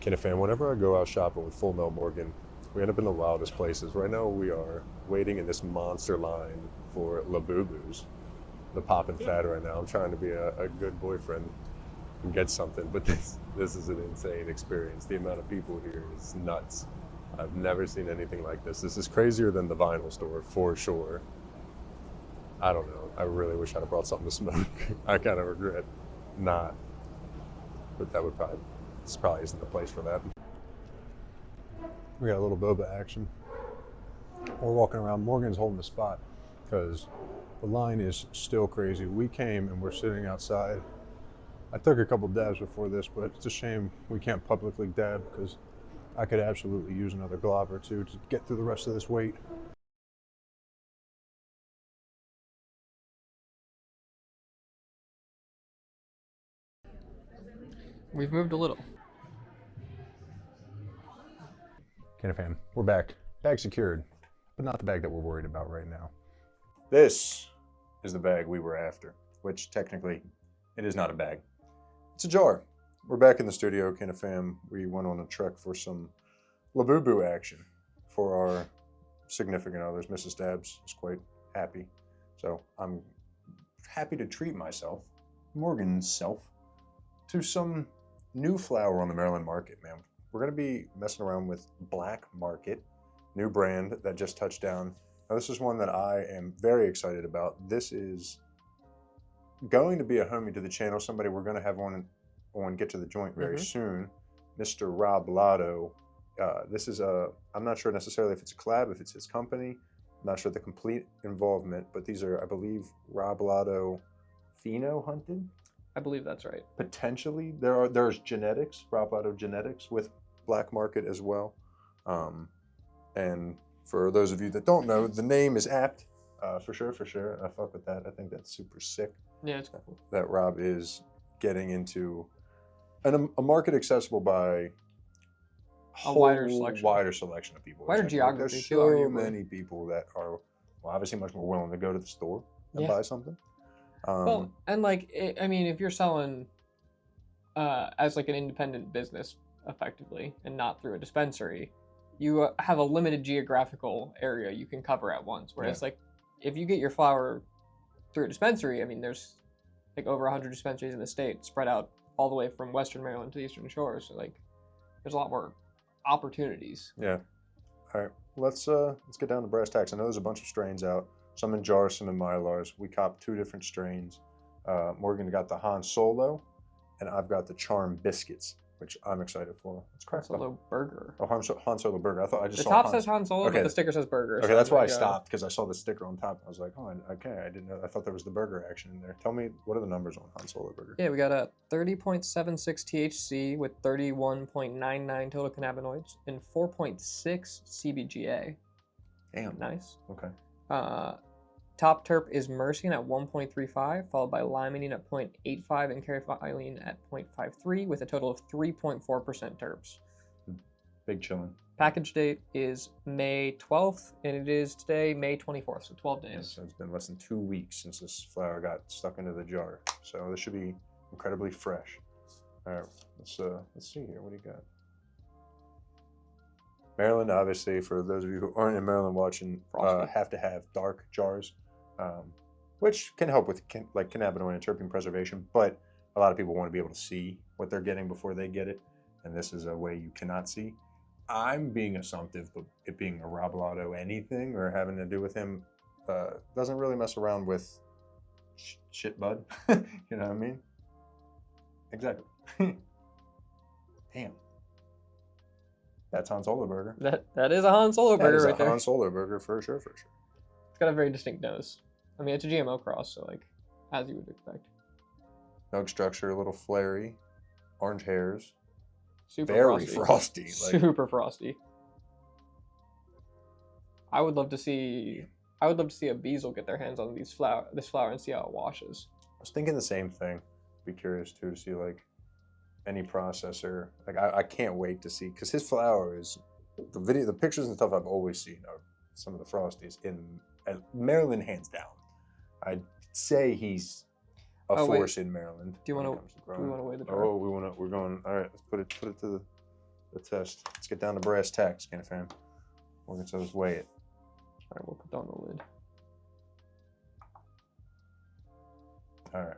Kid fan, whenever I go out shopping with Full Mel Morgan, we end up in the wildest places. Right now we are waiting in this monster line for Labubus, the poppin' fad right now. I'm trying to be a good boyfriend and get something, but this is an insane experience. The amount of people here is nuts. I've never seen anything like this. This is crazier than the vinyl store for sure. I don't know. I really wish I'd have brought something to smoke. I kind of regret not, but this probably isn't the place for that. We got a little boba action. We're walking around. Morgan's holding the spot because the line is still crazy. We came and we're sitting outside. I took a couple dabs before this, but it's a shame we can't publicly dab because I could absolutely use another glob or two to get through the rest of this wait. We've moved a little. Fam, we're back. Bag secured, but not the bag that we're worried about right now. This is the bag we were after, which technically it is not a bag. It's a jar. We're back in the studio, fam. We went on a trek for some Labubu action for our significant others. Mrs. Dabs is quite happy. So I'm happy to treat myself, Morgan's self, to some new flower on the Maryland market, man. We're going to be messing around with Black Market, new brand that just touched down. Now, this is one that I am very excited about. This is going to be a homie to the channel, somebody we're going to have on Get to the Joint very soon, Mr. Rob Lotto. This is I'm not sure necessarily if it's a collab, if it's his company. I'm not sure the complete involvement, but these are, I believe, Rob Lotto pheno hunted. I believe that's right. Potentially, there's genetics, Rob Lotto genetics with Black Market as well. And for those of you that don't know, the name is apt, for sure. I fuck with that. I think that's super sick. Yeah, it's cool. That Rob is getting into a market accessible by a wider selection of people. Wider exactly. geography. There's so many people that are, well, obviously much more willing to go to the store and buy something. Well, and like, I mean, if you're selling as like an independent business effectively and not through a dispensary, you have a limited geographical area you can cover at once. Whereas like, if you get your flower through a dispensary, I mean, there's like over 100 dispensaries in the state spread out all the way from Western Maryland to the Eastern Shore. So like, there's a lot more opportunities. Yeah. All right, let's get down to brass tacks. I know there's a bunch of strains out. Some in jars, some in Mylars. We copped 2 different strains. Morgan got the Han Solo, and I've got the Charm Biscuits, which I'm excited for. Let's crack Han Solo Burger. Oh, Han Solo Burger. I thought I just saw the top says Han Solo, but the sticker says Burger. Okay, so that's why I stopped, because I saw the sticker on top. I was like, oh, okay, I didn't know. I thought there was the burger action in there. Tell me, what are the numbers on Han Solo Burger? Yeah, we got a 30.76 THC with 31.99 total cannabinoids and 4.6 CBGA. Damn. Nice. Okay. Top terp is myrcene at 1.35, followed by limonene at 0.85 and caryophyllene at 0.53, with a total of 3.4% terps. Big chillin'. Package date is May 12th, and it is today May 24th, so 12 days. Yes, so it's been less than 2 weeks since this flower got stuck into the jar, so this should be incredibly fresh. All right, let's see here. What do you got? Maryland, obviously, for those of you who aren't in Maryland watching, have to have dark jars, which can help with like cannabinoid and terpene preservation, but a lot of people want to be able to see what they're getting before they get it, and this is a way you cannot see. I'm being assumptive, but it being a Rob Lotto anything or having to do with him doesn't really mess around with shit, bud. You know what I mean? Exactly. Damn. That's Han Solo Burger. That is a Han Solo Burger right there. That is a Han Solo Burger for sure. It's got a very distinct nose. I mean, it's a GMO cross, so like, as you would expect. Milk structure, a little flary, orange hairs. Very frosty. Like, super frosty. I would love to see a Beazle get their hands on this flower and see how it washes. I was thinking the same thing. Be curious too to see like any processor. Like I can't wait to see, because his flower is the pictures and stuff I've always seen are some of the frosties in Maryland, hands down. I'd say he's a force in Maryland. Do we want to weigh the jar? Oh, we're going. All right, let's put it to the test. Let's get down to brass tacks, Skinny fam. Morgan says weigh it. All right, we'll put that on the lid. All right.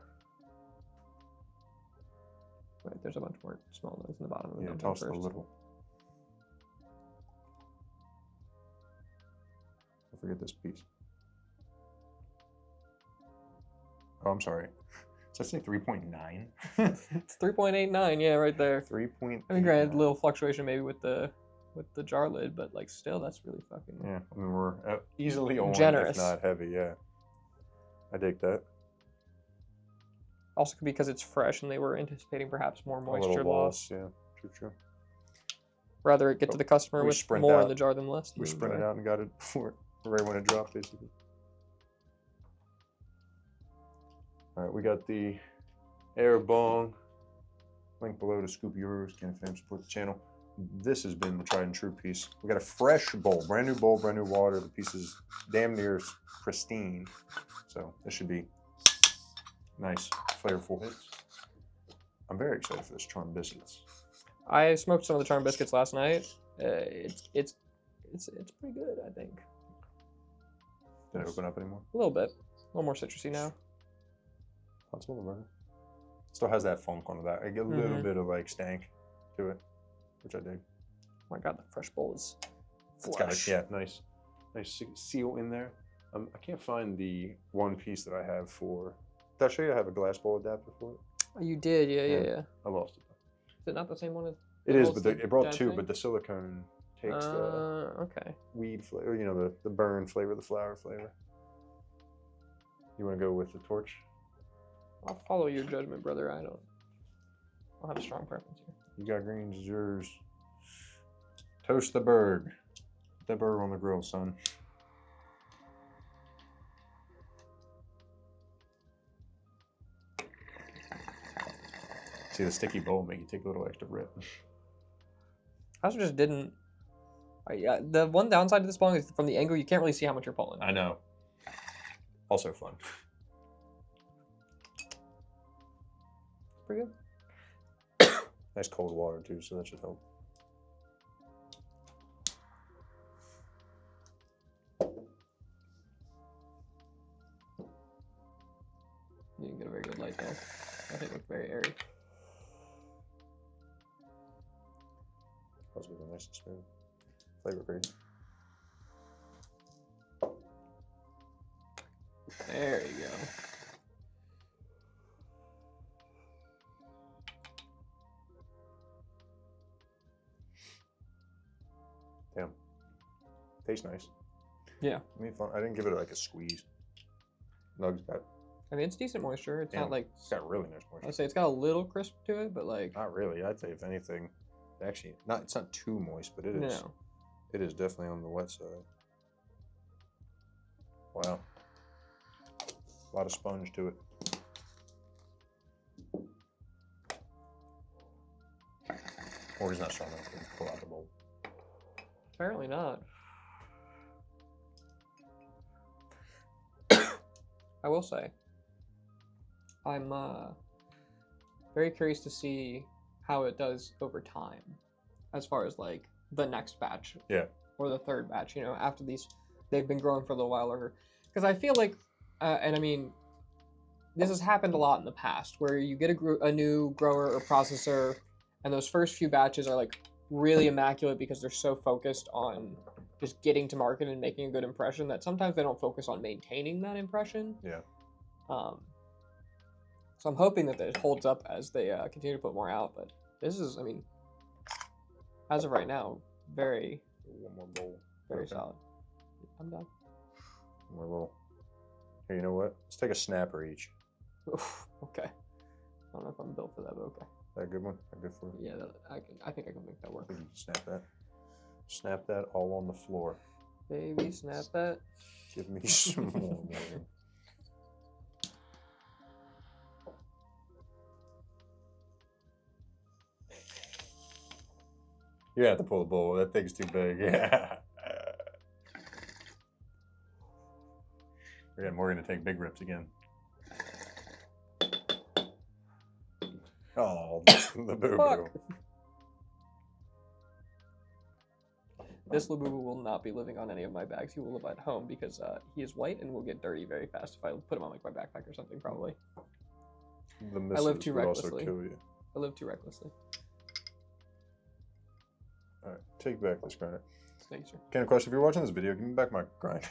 Wait, there's a bunch more small nugs in the bottom of the Yeah, dumpling toss the first. little. Don't forget this piece. Oh, I'm sorry. Does that say 3.9? It's 3.89, yeah, right there. 3.8. I mean, granted, a little fluctuation maybe with the jar lid, but like still, that's really fucking Yeah, I mean, we're easily on, generous. if not heavy, yeah. I dig that. Also could be because it's fresh and they were anticipating perhaps more A moisture little loss. balls, yeah, true. Rather it get to the customer we with sprint more in out. the jar than less. We sprinted out and got it before right when it dropped, basically. All right, we got the air bong. Link below to scoop yours. Can fam support the channel. This has been the tried and true piece. We got a fresh bowl, brand new water. The piece is damn near pristine, so this should be nice, flavorful hits. I'm very excited for this charm biscuits. I smoked some of the charm biscuits last night. It's pretty good, I think. Did it open up anymore? A little bit, a little more citrusy now. Hot Solo burger. Still has that funk on the back. I get a little bit of like stank to it, which I dig. Oh my god, the fresh bowl is It's got flush. yeah, nice seal in there. I can't find the one piece that I have for. Did I show you I have a glass bowl adapter for it? Oh, you did, yeah. I lost it. Is it not the same one as? It is, holds but the it brought dad two. thing? But the silicone takes the Okay. weed flavor, you know, the burn flavor, the flower flavor. You want to go with the torch? I'll follow your judgment, brother. I don't have a strong preference here. You got greens, it's yours. Toast the burg. Put that burger on the grill, son. See, the sticky bowl make you take a little extra rip. I also just didn't. Yeah, the one downside to this bong is from the angle you can't really see how much you're pulling. I know. Also fun. Pretty good. Nice cold water too, so that should help. You didn't get a very good light there. I think it looked very airy. That was really nice and smooth. Flavor great. There you go. Damn. Tastes nice. Yeah. I mean, fun. I didn't give it like a squeeze. Nugs got. I mean, it's decent moisture. It's not like. It's got really nice moisture. I'd say it's got a little crisp to it, but like. Not really. I'd say if anything, actually, not. It's not too moist, but it is. No. It is definitely on the wet side. Wow. A lot of sponge to it. Or he's not strong enough to pull out the bowl. Apparently not. I will say, I'm very curious to see how it does over time, as far as like the next batch, Yeah. or the third batch. You know, after these, they've been growing for a little while, or because I feel like, and I mean, this has happened a lot in the past, where you get a new grower or processor, and those first few batches are like really immaculate because they're so focused on just getting to market and making a good impression that sometimes they don't focus on maintaining that impression. Yeah. So I'm hoping that it holds up as they continue to put more out. But this is, I mean, as of right now, very, One more bowl. very Okay. solid. I'm done. One more little. Here, you know what? Let's take a snapper each. Oof, okay. I don't know if I'm built for that, but okay. That a good one? That good for you? Yeah, I think I can make that I work. think you can snap that. Snap that all on the floor. Baby, snap that. Give me some more, man. You have to pull the bowl. That thing's too big. Yeah. Again, we're going to take big rips again. Oh, the boo-boo. Fuck. This Labubu will not be living on any of my bags. He will live at home because he is white and will get dirty very fast if I put him on like my backpack or something. Probably. The I live missus too would also recklessly. kill you. I live too recklessly. All right, take back this grinder. Thanks, sir. Ken, of course, if you're watching this video, give me back my grind.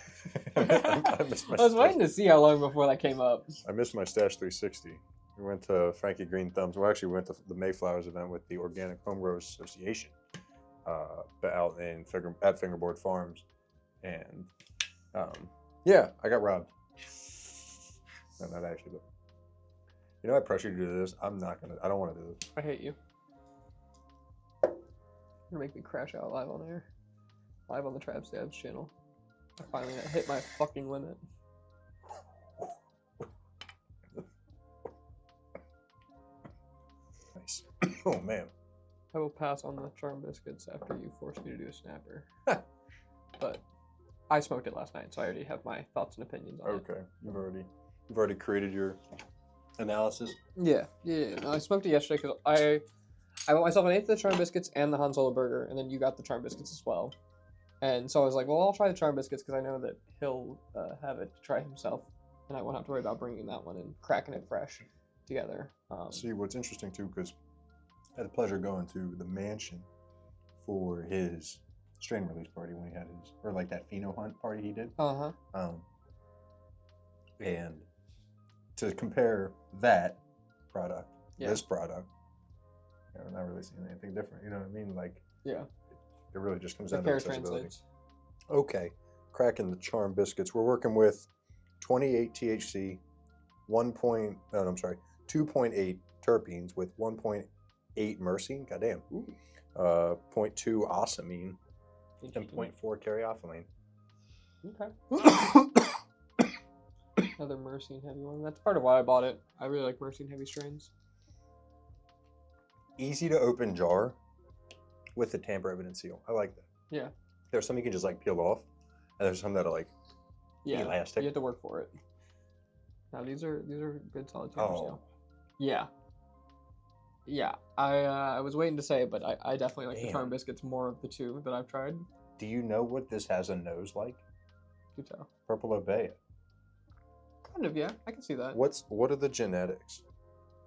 I missed my I was stash. waiting to see how long before that came up. I missed my stash 360. We went to Frankie Green Thumbs. Well, actually, we went to the Mayflowers event with the Organic Home Growers Association, out in at Fingerboard Farms, and yeah, I got robbed. No, not actually, but you know, I pressured you to do this. I don't want to do this. I hate you. You're gonna make me crash out live on air. Live on the Travs Dabs channel. I finally hit my fucking limit. Nice. Oh man. I will pass on the charm biscuits after you force me to do a snapper. But I smoked it last night, so I already have my thoughts and opinions on it. Okay. You've already created your analysis. Yeah. No, I smoked it yesterday because I bought myself an eighth of the charm biscuits and the Han Solo burger, and then you got the charm biscuits as well. And so I was like, well, I'll try the charm biscuits because I know that he'll have it to try himself, and I won't have to worry about bringing that one and cracking it fresh together. See, what's interesting too, because I had the pleasure of going to the mansion for his strain release party when he had his, or like that pheno hunt party he did. And to compare that product, this product, you know, not really seeing anything different. You know what I mean? Like, yeah. It really just comes down to accessibility. Translates. Okay, cracking the charm biscuits. We're working with 28 THC, 2.8 terpenes with 1.8 myrcene. Goddamn. 0.2 ocimene and 0.4 caryophyllene. Okay. Another myrcene heavy one. That's part of why I bought it. I really like myrcene heavy strains. Easy to open jar with the tamper evidence seal. I like that. Yeah. There's some you can just like peel off, and there's some that are like elastic. You have to work for it. Now these are good solid tamper seal. Yeah. Yeah. I was waiting to say it, but I definitely like the charm biscuits more of the two that I've tried. Do you know what this has a nose like? Do tell. Purple Obeah. Kind of, yeah. I can see that. What are the genetics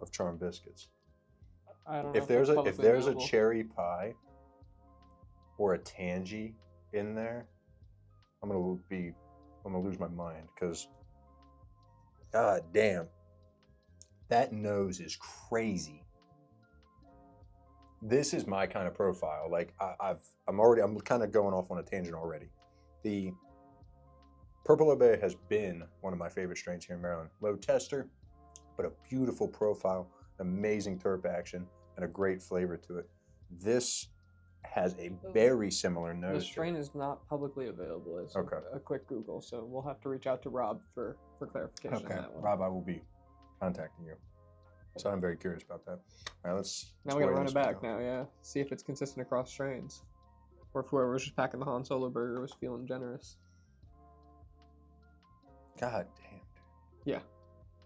of charm biscuits? I don't know. If there's a cherry pie or a tangy in there, I'm gonna lose my mind, because god damn, that nose is crazy. This is my kind of profile. Like I'm kind of going off on a tangent already. The Purple Obeah has been one of my favorite strains here in Maryland. Low tester, but a beautiful profile, amazing terp action, and a great flavor to it. This has a very similar nose. The strain is not publicly available. It's a quick Google, so we'll have to reach out to Rob for clarification on that one. Rob, I will be contacting you. So I'm very curious about that. All right, let's we gotta run it back now, yeah. See if it's consistent across strains. Or if whoever was just packing the Han Solo burger was feeling generous. God damn, dude. Yeah.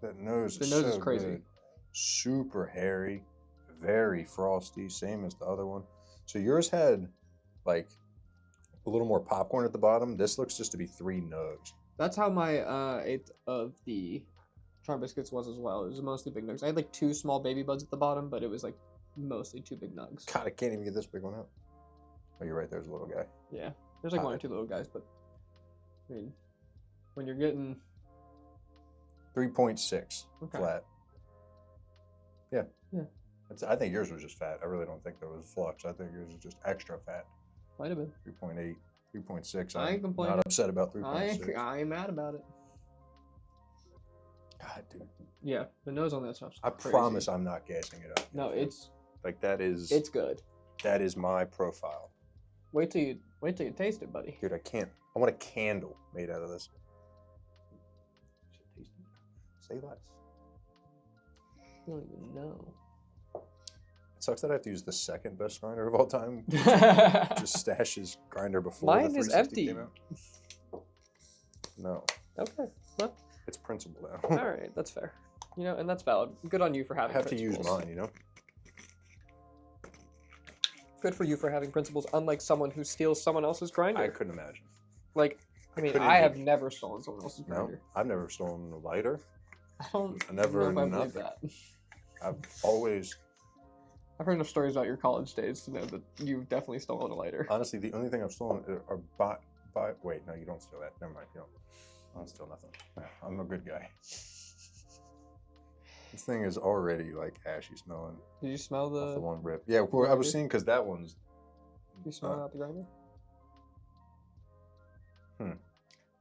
That nose is so crazy. Good. Super hairy, very frosty, same as the other one. So yours had like a little more popcorn at the bottom. This looks just to be 3 nugs. That's how my eighth of the charm biscuits was as well. It was mostly big nugs. I had like 2 small baby buds at the bottom, but it was like mostly 2 big nugs. God, I can't even get this big one out. Oh, you're right. There's a little guy. Yeah, there's like 1 or 2 little guys, but I mean, when you're getting 3.6 flat. Yeah. Yeah. I think yours was just fat. I really don't think there was flux. I think yours was just extra fat. Might have been. 3.8, 3.6. I ain't complaining. Not upset about 3.6. I ain't mad about it. God, dude. Yeah, the nose on that stuff's I crazy. promise I'm not gassing it up. No, it's like that is. It's good. That is my profile. Wait till you taste it, buddy. Dude, I can't. I want a candle made out of this. Say less. You don't even know. It sucks that I have to use the second best grinder of all time. Just stash his grinder before Mine the is 360 empty. came out. No. Okay. Well, it's principle now. All right, that's fair. You know, and that's valid. Good on you for having. I have to use mine, you know. Good for you for having principles, unlike someone who steals someone else's grinder. I couldn't imagine. Like, I mean, Couldn't I have even- never stolen someone else's No, grinder. I've never stolen a lighter. I don't I never know if I believe nothing. that. I've always, I've heard enough stories about your college days to know that you've definitely stolen a lighter. honestly, the only thing I've stolen are wait, no, you don't steal that. Never mind. You don't. I don't steal nothing. No, I'm a good guy. This thing is already like ashy smelling. Did you smell Off the the? one rip. Yeah, well, I was grinder? seeing because that one's Did you smell out the grinder?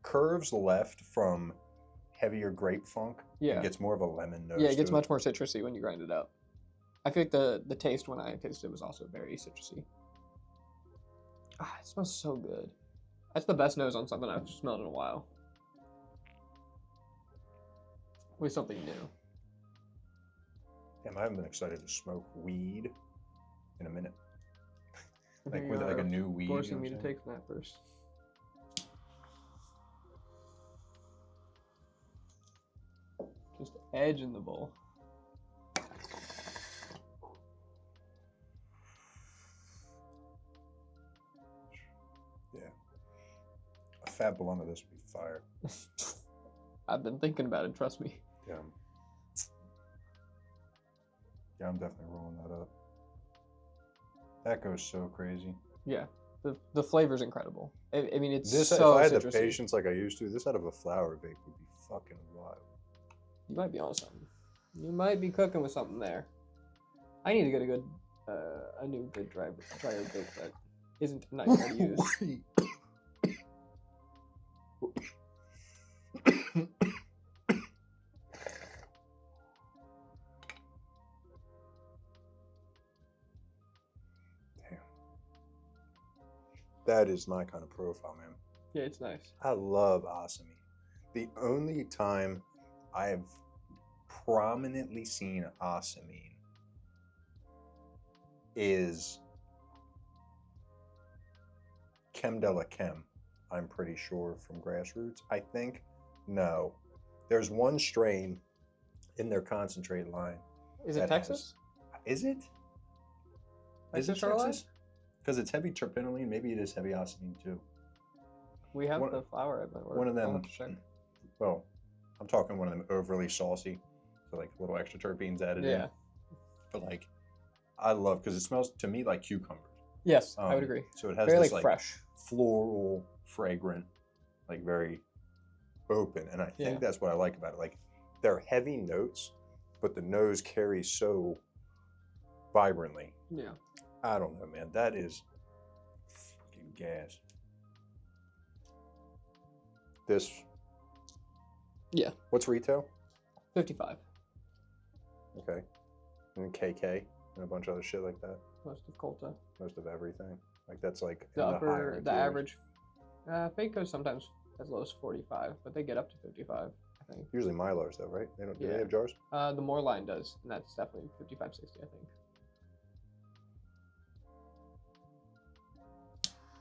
curves left from heavier grape funk. Yeah. It gets more of a lemon nose. Yeah, it gets to much more citrusy when you grind it up. I feel like the taste when I tasted it was also very citrusy. Ah, it smells so good. That's the best nose on something I've smelled in a while. With something new. Damn, I haven't been excited to smoke weed in a minute. And Like here with you like are, a new weed. forcing you me know to what I'm take that first. Just edge in the bowl. saying? A fat blunt of this would be fire. I've been thinking about it, trust me. Yeah. Yeah, I'm definitely rolling that up. That goes so crazy. Yeah, the flavor's incredible. I mean, it's This, so if I had citrusy. the patience like I used to, this out of a flower vape would be fucking wild. You might be on something. You might be cooking with something there. I need to get a good, a new good dryer vape that isn't a nightmare to use. Damn. That is my kind of profile, man. Yeah, it's nice. I love Asami. The only time I have prominently seen Asami is Chem de la Chem, I'm pretty sure, from Grassroots. I think. No. There's one strain in their concentrate line. Is it that Texas? Is it? Is it Texas Shoreline? Texas? Because it's heavy terpenoline. Maybe it is heavy Asami too. We have One- the flour at my work. one of I'll them- have to check. Well, I'm talking one of them overly saucy, so like little extra terpenes added Yeah. in. But like, I love because it smells to me like cucumbers. Yes, I would agree. So it has Very this like like fresh. floral, fragrant, like very open, and I think Yeah. that's what I like about it. Like, they're heavy notes, but the nose carries so vibrantly. Yeah. I don't know, man. That is fucking gas. This. Yeah. What's retail? 55. Okay. And KK and a bunch of other shit like that. Most of Colta. Most of everything. Like that's like The in upper, higher the tiers. average. Fake goes sometimes as low as 45, but they get up to 55, I think. Usually Milars though, right? They don't. Do Yeah. they have jars? The More line does, and that's definitely 55, 60, I think.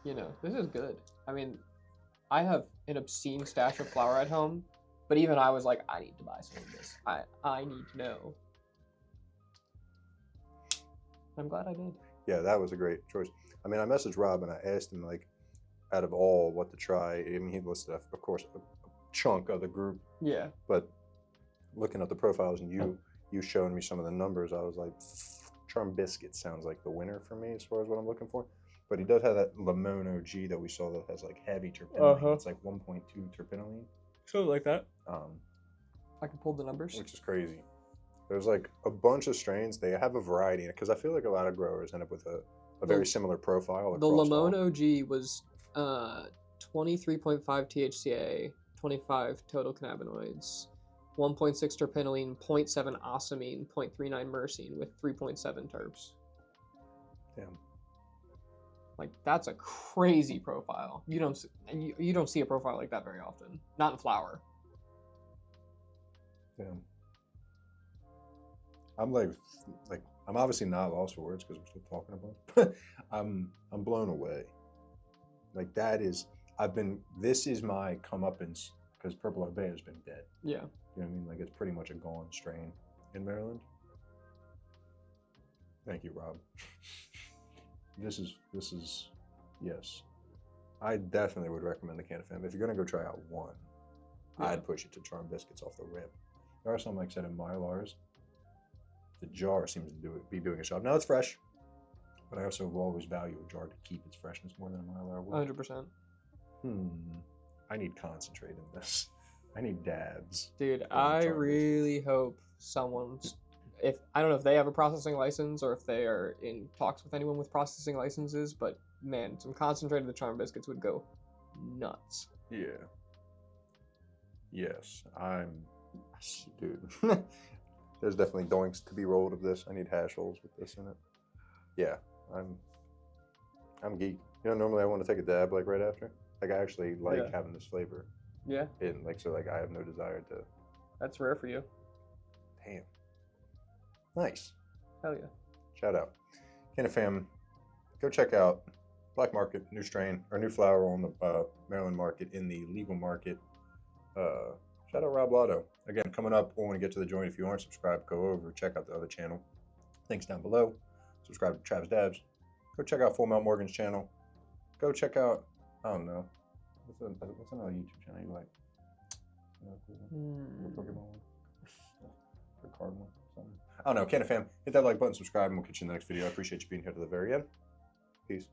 You know, this is good. I mean, I have an obscene stash of flour at home, but even I was like, I need to buy some of this. I need to know. I'm glad I did. Yeah, that was a great choice. I mean, I messaged Rob and I asked him like, out of all what to try. I mean, he listed, of course, a chunk of the group, Yeah. but looking at the profiles and you showing me some of the numbers, I was like, Charm Biscuits sounds like the winner for me as far as what I'm looking for. But he does have that Limon OG that we saw that has like heavy terpenoline. Uh-huh. It's like 1.2 terpenoline, Something like that. I can pull the numbers. which is crazy. There's like a bunch of strains. They have a variety in it because I feel like a lot of growers end up with a very similar profile. The across Limon all. OG was 23.5 THCA, 25 total cannabinoids, 1.6 terpenoline, 0.7 osamine, 0.39 myrcene with 3.7 terps. Damn. Like, that's a crazy profile. You don't you don't see a profile like that very often. Not in flower. Damn. I'm like I'm obviously not lost for words because we're still talking about it. I'm blown away. Like this is my comeuppance because Purple Bay has been dead. Yeah. You know what I mean? Like it's pretty much a gone strain in Maryland. Thank you, Rob. this is yes. I definitely would recommend the Canafam. If you're gonna go try out one, Yeah. I'd push it to Charm Biscuits off the rip. There are some, like I said, in Mylars. The jar seems to be doing a job. Now it's fresh, but I also will always value a jar to keep its freshness more than a Mylar would. 100%. I need concentrate in this. I need dabs. Dude, in I Charm really hope someone's, if I don't know if they have a processing license or if they are in talks with anyone with processing licenses, but man, some concentrated the Charm Biscuits would go nuts. Yeah. Yes, dude. There's definitely doinks to be rolled of this. I need hash holes with this in it. Yeah, I'm geek. You know, normally I want to take a dab like right after. Like I actually like Yeah. having this flavor Yeah, in. Like so, like I have no desire to. that's rare for you. Damn. Nice. Hell yeah. Shout out. Canafam, go check out Black Market, new strain, or new flower on the Maryland market in the legal market. Shout out Rob Lotto. Again, coming up when we get to the joint. If you aren't subscribed, go over, check out the other channel. Links down below. Subscribe to Travs Dabs. Go check out Full Mount Morgan's channel. Go check out, I don't know, what's another YouTube channel you like? Pokemon one? Or card one? Something. I don't know. Canafam, hit that like button, subscribe, and we'll catch you in the next video. I appreciate you being here to the very end. Peace.